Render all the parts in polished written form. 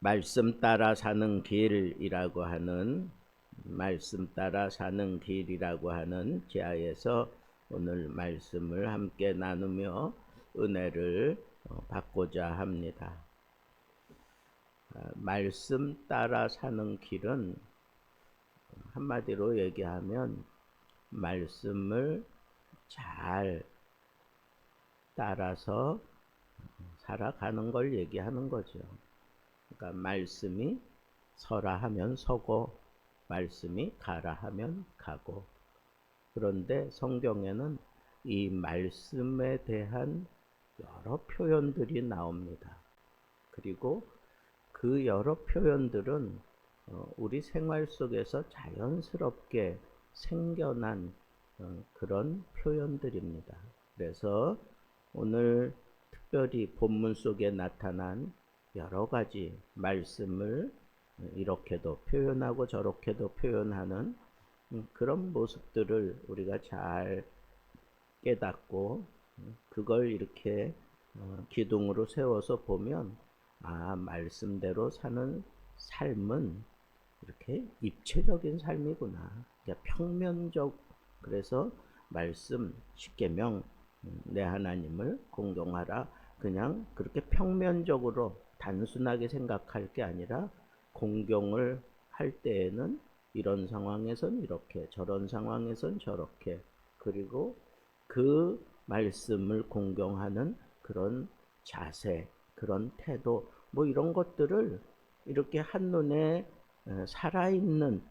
말씀 따라 사는 길이라고 하는 말씀 따라 사는 길이라고 하는 지하에서 오늘 말씀을 함께 나누며 은혜를 받고자 합니다. 말씀 따라 사는 길은 한마디로 얘기하면 말씀을 잘 따라서 살아가는 걸 얘기하는 거죠. 그러니까 말씀이 서라 하면 서고 말씀이 가라 하면 가고. 그런데 성경에는 이 말씀에 대한 여러 표현들이 나옵니다. 그리고 그 여러 표현들은 우리 생활 속에서 자연스럽게 생겨난 그런 표현들입니다. 그래서 오늘 특별히 본문 속에 나타난 여러 가지 말씀을 이렇게도 표현하고 저렇게도 표현하는 그런 모습들을 우리가 잘 깨닫고 그걸 이렇게 기둥으로 세워서 보면 말씀대로 사는 삶은 이렇게 입체적인 삶이구나. 그러니까 평면적. 그래서 말씀 십계명 내 하나님을 공경하라. 그냥 그렇게 평면적으로 단순하게 생각할 게 아니라 공경을 할 때에는 이런 상황에선 이렇게, 저런 상황에선 저렇게, 그리고 그 말씀을 공경하는 그런 자세, 그런 태도, 뭐 이런 것들을 이렇게 한눈에 살아있는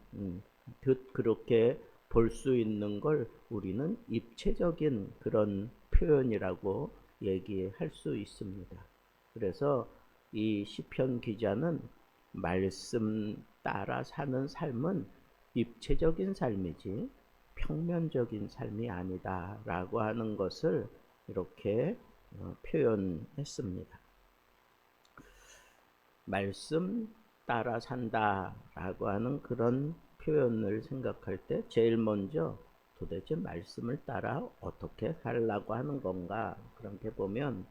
듯 그렇게 볼 수 있는 걸 우리는 입체적인 그런 표현이라고 얘기할 수 있습니다. 그래서 이 시편 기자는 말씀 따라 사는 삶은 입체적인 삶이지 평면적인 삶이 아니다 라고 하는 것을 이렇게 표현했습니다. 말씀 따라 산다 라고 하는 그런 표현을 생각할 때 제일 먼저 도대체 말씀을 따라 어떻게 살라고 하는 건가, 그렇게 보면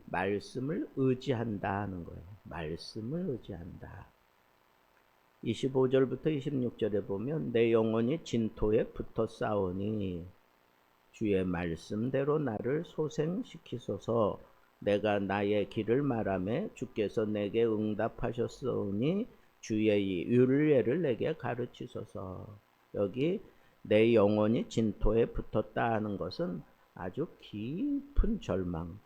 말씀을 의지한다 하는 거예요. 말씀을 의지한다. 25절부터 26절에 보면 내 영혼이 진토에 붙어 싸우니 주의 말씀대로 나를 소생시키소서. 내가 나의 길을 말하매 주께서 내게 응답하셨으니 주의 율례를 내게 가르치소서. 여기 내 영혼이 진토에 붙었다 하는 것은 아주 깊은 절망,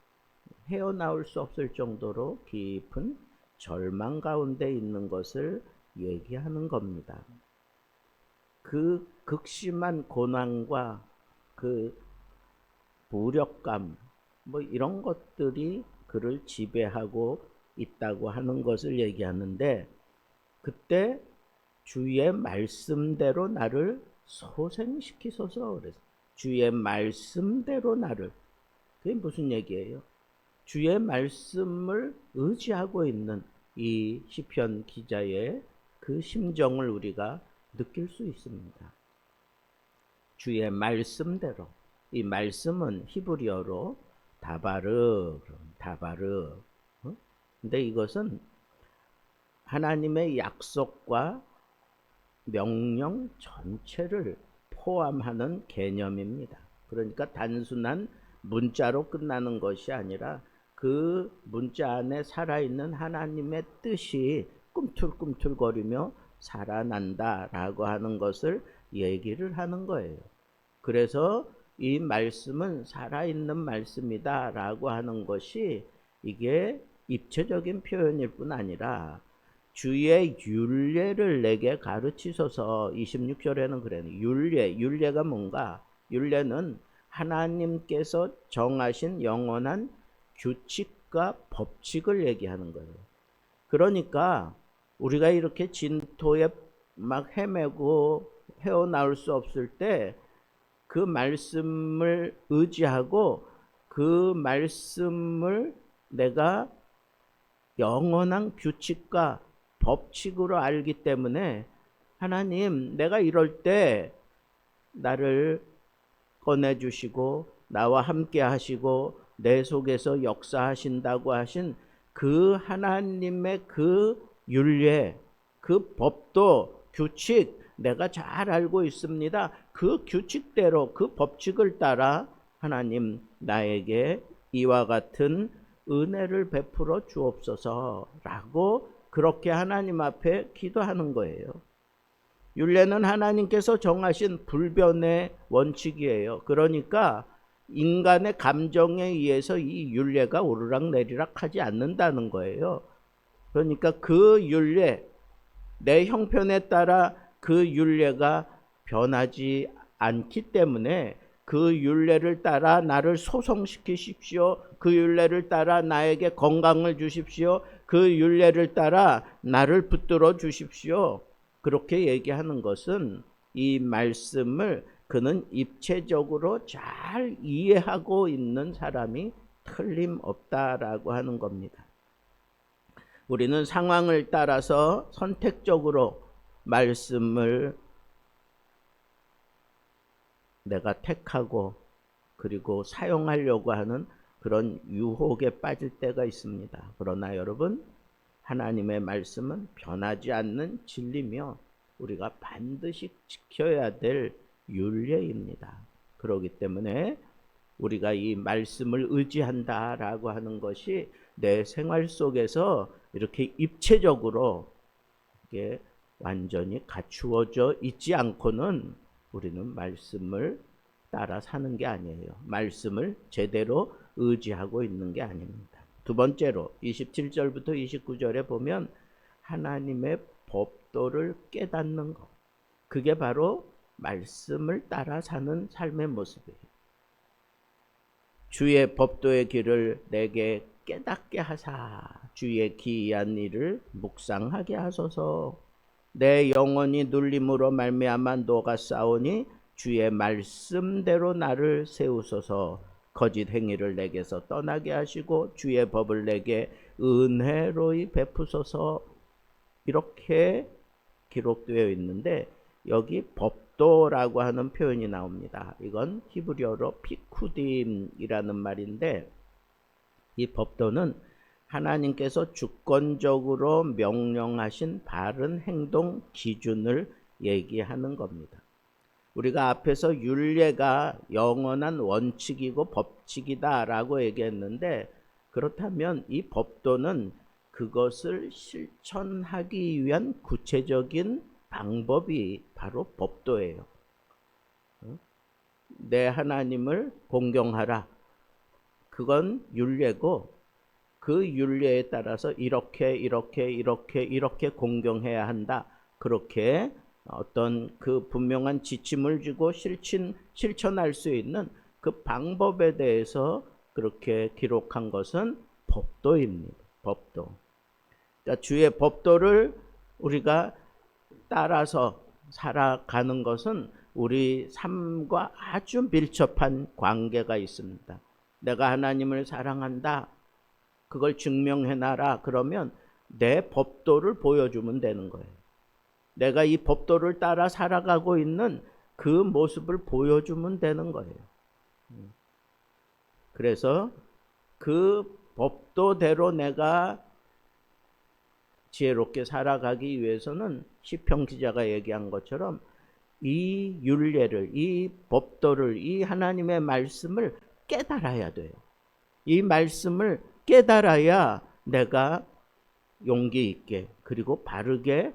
헤어나올 수 없을 정도로 깊은 절망 가운데 있는 것을 얘기하는 겁니다. 그 극심한 고난과 그 무력감, 뭐 이런 것들이 그를 지배하고 있다고 하는 것을 얘기하는데, 그때 주의 말씀대로 나를 소생시키소서 그래서 주의 말씀대로 나를. 그게 무슨 얘기예요? 주의 말씀을 의지하고 있는 이 시편 기자의 그 심정을 우리가 느낄 수 있습니다. 주의 말씀대로. 이 말씀은 히브리어로 다바르. 근데 이것은 하나님의 약속과 명령 전체를 포함하는 개념입니다. 그러니까 단순한 문자로 끝나는 것이 아니라 그 문자 안에 살아있는 하나님의 뜻이 꿈틀꿈틀거리며 살아난다라고 하는 것을 얘기를 하는 거예요. 그래서 이 말씀은 살아있는 말씀이다라고 하는 것이 이게 입체적인 표현일 뿐 아니라 주의 율례를 내게 가르치소서. 26절에는 그래요. 율례가 뭔가? 율례는 하나님께서 정하신 영원한 규칙과 법칙을 얘기하는 거예요. 그러니까 우리가 이렇게 진토에 막 헤매고 헤어나올 수 없을 때 그 말씀을 의지하고 그 말씀을 내가 영원한 규칙과 법칙으로 알기 때문에 하나님, 내가 이럴 때 나를 꺼내주시고 나와 함께 하시고 내 속에서 역사하신다고 하신 그 하나님의 그 율례, 그 법도 규칙 내가 잘 알고 있습니다. 그 규칙대로 그 법칙을 따라 하나님 나에게 이와 같은 은혜를 베풀어 주옵소서라고 그렇게 하나님 앞에 기도하는 거예요. 율례는 하나님께서 정하신 불변의 원칙이에요. 그러니까 인간의 감정에 의해서 이 율례가 오르락내리락 하지 않는다는 거예요. 그러니까 그 율례, 내 형편에 따라 그 율례가 변하지 않기 때문에 그 율례를 따라 나를 소성시키십시오. 그 율례를 따라 나에게 건강을 주십시오. 그 율례를 따라 나를 붙들어 주십시오. 그렇게 얘기하는 것은 이 말씀을 그는 입체적으로 잘 이해하고 있는 사람이 틀림없다라고 하는 겁니다. 우리는 상황을 따라서 선택적으로 말씀을 내가 택하고 그리고 사용하려고 하는 그런 유혹에 빠질 때가 있습니다. 그러나 여러분, 하나님의 말씀은 변하지 않는 진리며 우리가 반드시 지켜야 될 율례입니다. 그렇기 때문에 우리가 이 말씀을 의지한다라고 하는 것이 내 생활 속에서 이렇게 입체적으로 이게 완전히 갖추어져 있지 않고는 우리는 말씀을 따라 사는 게 아니에요. 말씀을 제대로 의지하고 있는 게 아닙니다. 두 번째로 27절부터 29절에 보면 하나님의 법도를 깨닫는 것. 그게 바로 말씀을 따라 사는 삶의 모습이에요. 주의 법도의 길을 내게 깨닫게 하사 주의 기이한 일을 묵상하게 하소서. 내 영혼이 눌림으로 말미암아 녹아싸우니 주의 말씀대로 나를 세우소서. 거짓 행위를 내게서 떠나게 하시고 주의 법을 내게 은혜로이 베푸소서. 이렇게 기록되어 있는데 여기 법도라고 하는 표현이 나옵니다. 이건 히브리어로 피쿠딤이라는 말인데 이 법도는 하나님께서 주권적으로 명령하신 바른 행동 기준을 얘기하는 겁니다. 우리가 앞에서 율례가 영원한 원칙이고 법칙이다라고 얘기했는데 그렇다면 이 법도는 그것을 실천하기 위한 구체적인 방법이 바로 법도예요. 내 하나님을 공경하라. 그건 율례고 그 율례에 따라서 이렇게 공경해야 한다. 그렇게 어떤 그 분명한 지침을 주고 실천할 수 있는 그 방법에 대해서 그렇게 기록한 것은 법도입니다. 법도. 그러니까 주의 법도를 우리가 따라서 살아가는 것은 우리 삶과 아주 밀접한 관계가 있습니다. 내가 하나님을 사랑한다. 그걸 증명해놔라. 그러면 내 법도를 보여주면 되는 거예요. 내가 이 법도를 따라 살아가고 있는 그 모습을 보여주면 되는 거예요. 그래서 그 법도대로 내가 지혜롭게 살아가기 위해서는 시편 기자가 얘기한 것처럼 이 율례를, 이 법도를, 이 하나님의 말씀을 깨달아야 돼요. 이 말씀을 깨달아야 내가 용기 있게 그리고 바르게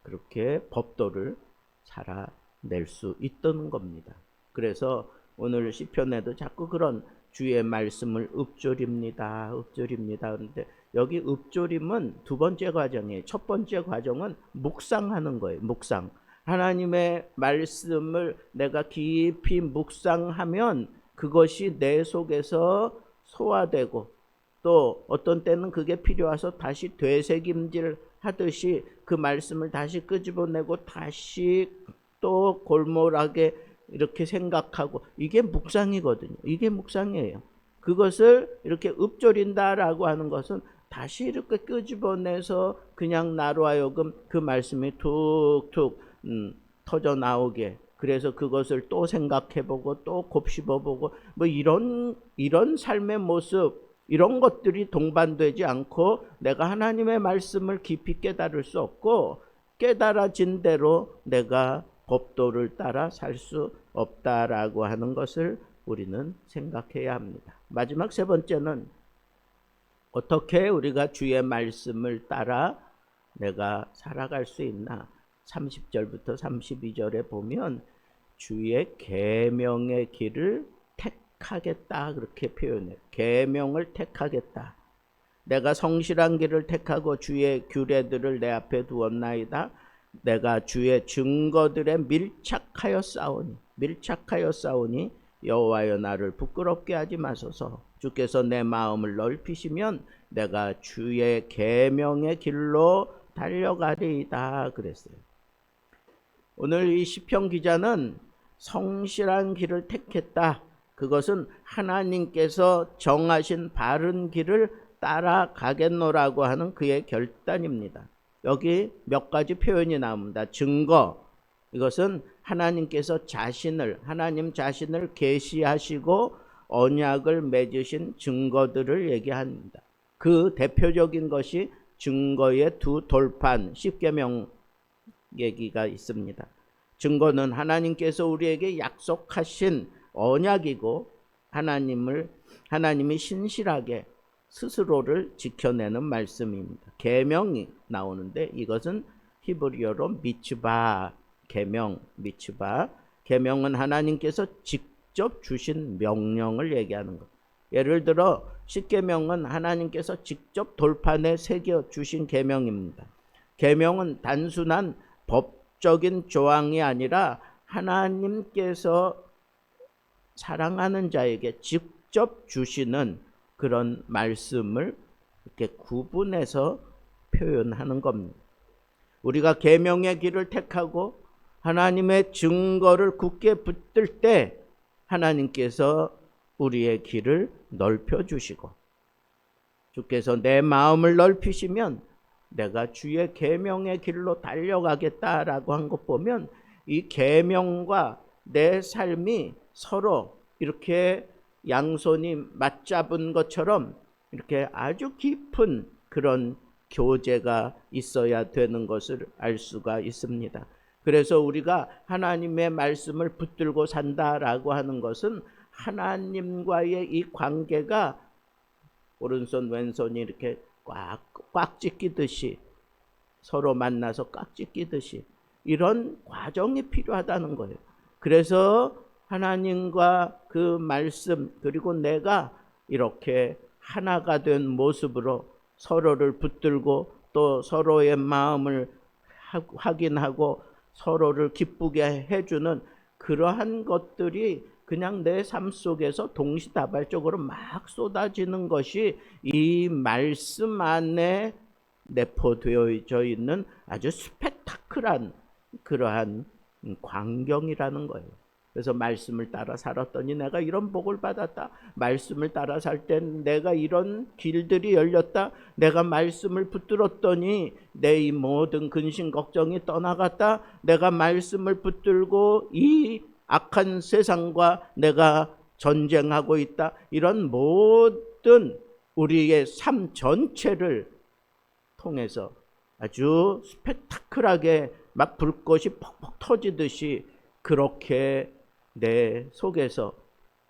그렇게 법도를 살아낼 수 있다는 겁니다. 그래서 오늘 시편에도 자꾸 그런 주의 말씀을 읊조립니다. 그런데 여기 읊조림은 두 번째 과정이에요. 첫 번째 과정은 묵상하는 거예요. 묵상. 하나님의 말씀을 내가 깊이 묵상하면 그것이 내 속에서 소화되고 또 어떤 때는 그게 필요해서 다시 되새김질 하듯이 그 말씀을 다시 끄집어내고 다시 또 골몰하게 이렇게 생각하고 이게 묵상이거든요. 이게 묵상이에요. 그것을 이렇게 읊조린다라고 하는 것은 다시 이렇게 끄집어내서 그냥 나로 하여금 그 말씀이 툭툭 터져 나오게 그래서 그것을 또 생각해보고 또 곱씹어보고 뭐 이런 삶의 모습 이런 것들이 동반되지 않고 내가 하나님의 말씀을 깊이 깨달을 수 없고 깨달아진 대로 내가 법도를 따라 살 수 없다라고 하는 것을 우리는 생각해야 합니다. 마지막 세 번째는 어떻게 우리가 주의 말씀을 따라 내가 살아갈 수 있나? 30절부터 32절에 보면 주의 계명의 길을 택하겠다 그렇게 표현해요. 계명을 택하겠다. 내가 성실한 길을 택하고 주의 규례들을 내 앞에 두었나이다. 내가 주의 증거들에 밀착하여 싸우니 여호와여 나를 부끄럽게 하지 마소서. 주께서 내 마음을 넓히시면 내가 주의 계명의 길로 달려가리이다 그랬어요. 오늘 이 시편 기자는 성실한 길을 택했다. 그것은 하나님께서 정하신 바른 길을 따라가겠노라고 하는 그의 결단입니다. 여기 몇 가지 표현이 나옵니다. 증거, 이것은 하나님께서 하나님 자신을 계시하시고 언약을 맺으신 증거들을 얘기합니다. 그 대표적인 것이 증거의 두 돌판, 십계명 얘기가 있습니다. 증거는 하나님께서 우리에게 약속하신 언약이고 하나님이 신실하게 스스로를 지켜내는 말씀입니다. 계명이 나오는데 이것은 히브리어로 미츠바, 계명, 미츠바. 계명은 하나님께서 직접 주신 명령을 얘기하는 것. 예를 들어 십계명은 하나님께서 직접 돌판에 새겨 주신 계명입니다. 계명은 단순한 법적인 조항이 아니라 하나님께서 사랑하는 자에게 직접 주시는 그런 말씀을 이렇게 구분해서 표현하는 겁니다. 우리가 계명의 길을 택하고 하나님의 증거를 굳게 붙들 때 하나님께서 우리의 길을 넓혀주시고 주께서 내 마음을 넓히시면 내가 주의 계명의 길로 달려가겠다라고 한 것 보면 이 계명과 내 삶이 서로 이렇게 양손이 맞잡은 것처럼 이렇게 아주 깊은 그런 교제가 있어야 되는 것을 알 수가 있습니다. 그래서 우리가 하나님의 말씀을 붙들고 산다라고 하는 것은 하나님과의 이 관계가 오른손 왼손이 이렇게 꽉 찢기듯이 서로 만나서 꽉 찢기듯이 이런 과정이 필요하다는 거예요. 그래서 하나님과 그 말씀 그리고 내가 이렇게 하나가 된 모습으로 서로를 붙들고 또 서로의 마음을 확인하고 서로를 기쁘게 해주는 그러한 것들이 그냥 내 삶 속에서 동시다발적으로 막 쏟아지는 것이 이 말씀 안에 내포되어져 있는 아주 스펙타클한 그러한 광경이라는 거예요. 그래서 말씀을 따라 살았더니 내가 이런 복을 받았다. 말씀을 따라 살 땐 내가 이런 길들이 열렸다. 내가 말씀을 붙들었더니 내 이 모든 근심 걱정이 떠나갔다. 내가 말씀을 붙들고 이 악한 세상과 내가 전쟁하고 있다. 이런 모든 우리의 삶 전체를 통해서 아주 스펙타클하게 막 불꽃이 퍽퍽 터지듯이 그렇게 내 속에서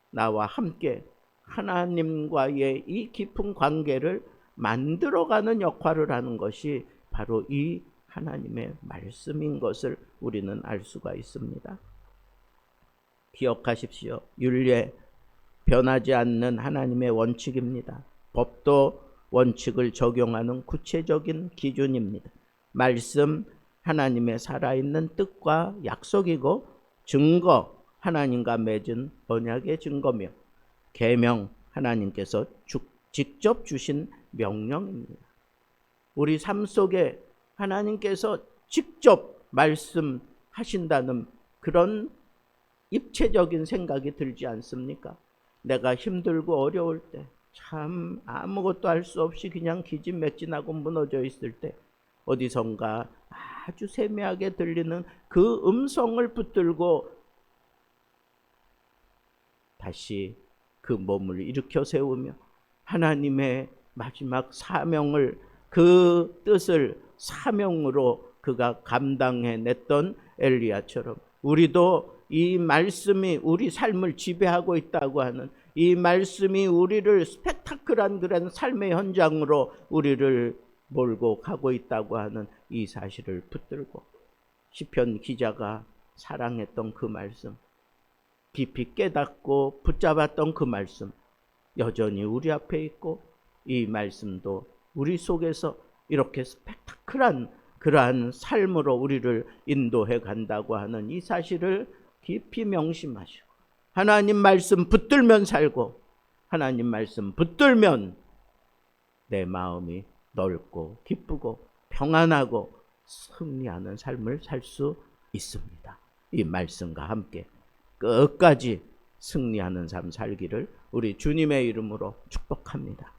나와 함께 하나님과의 이 깊은 관계를 만들어가는 역할을 하는 것이 바로 이 하나님의 말씀인 것을 우리는 알 수가 있습니다. 기억하십시오. 율례 변하지 않는 하나님의 원칙입니다. 법도 원칙을 적용하는 구체적인 기준입니다. 말씀 하나님의 살아있는 뜻과 약속이고 증거 하나님과 맺은 언약의 증거며 계명 하나님께서 직접 주신 명령입니다. 우리 삶 속에 하나님께서 직접 말씀하신다는 그런 입체적인 생각이 들지 않습니까? 내가 힘들고 어려울 때 참 아무것도 할 수 없이 그냥 기진맥진하고 무너져 있을 때 어디선가 아주 세미하게 들리는 그 음성을 붙들고 다시 그 몸을 일으켜 세우며 하나님의 마지막 사명을, 그 뜻을 사명으로 그가 감당해냈던 엘리야처럼 우리도 이 말씀이 우리 삶을 지배하고 있다고 하는, 이 말씀이 우리를 스펙타클한 그런 삶의 현장으로 우리를 몰고 가고 있다고 하는 이 사실을 붙들고, 시편 기자가 사랑했던 그 말씀, 깊이 깨닫고 붙잡았던 그 말씀 여전히 우리 앞에 있고, 이 말씀도 우리 속에서 이렇게 스펙타클한 그러한 삶으로 우리를 인도해 간다고 하는 이 사실을 깊이 명심하시고, 하나님 말씀 붙들면 살고, 하나님 말씀 붙들면 내 마음이 넓고 기쁘고 평안하고 승리하는 삶을 살 수 있습니다. 이 말씀과 함께 끝까지 승리하는 삶 살기를 우리 주님의 이름으로 축복합니다.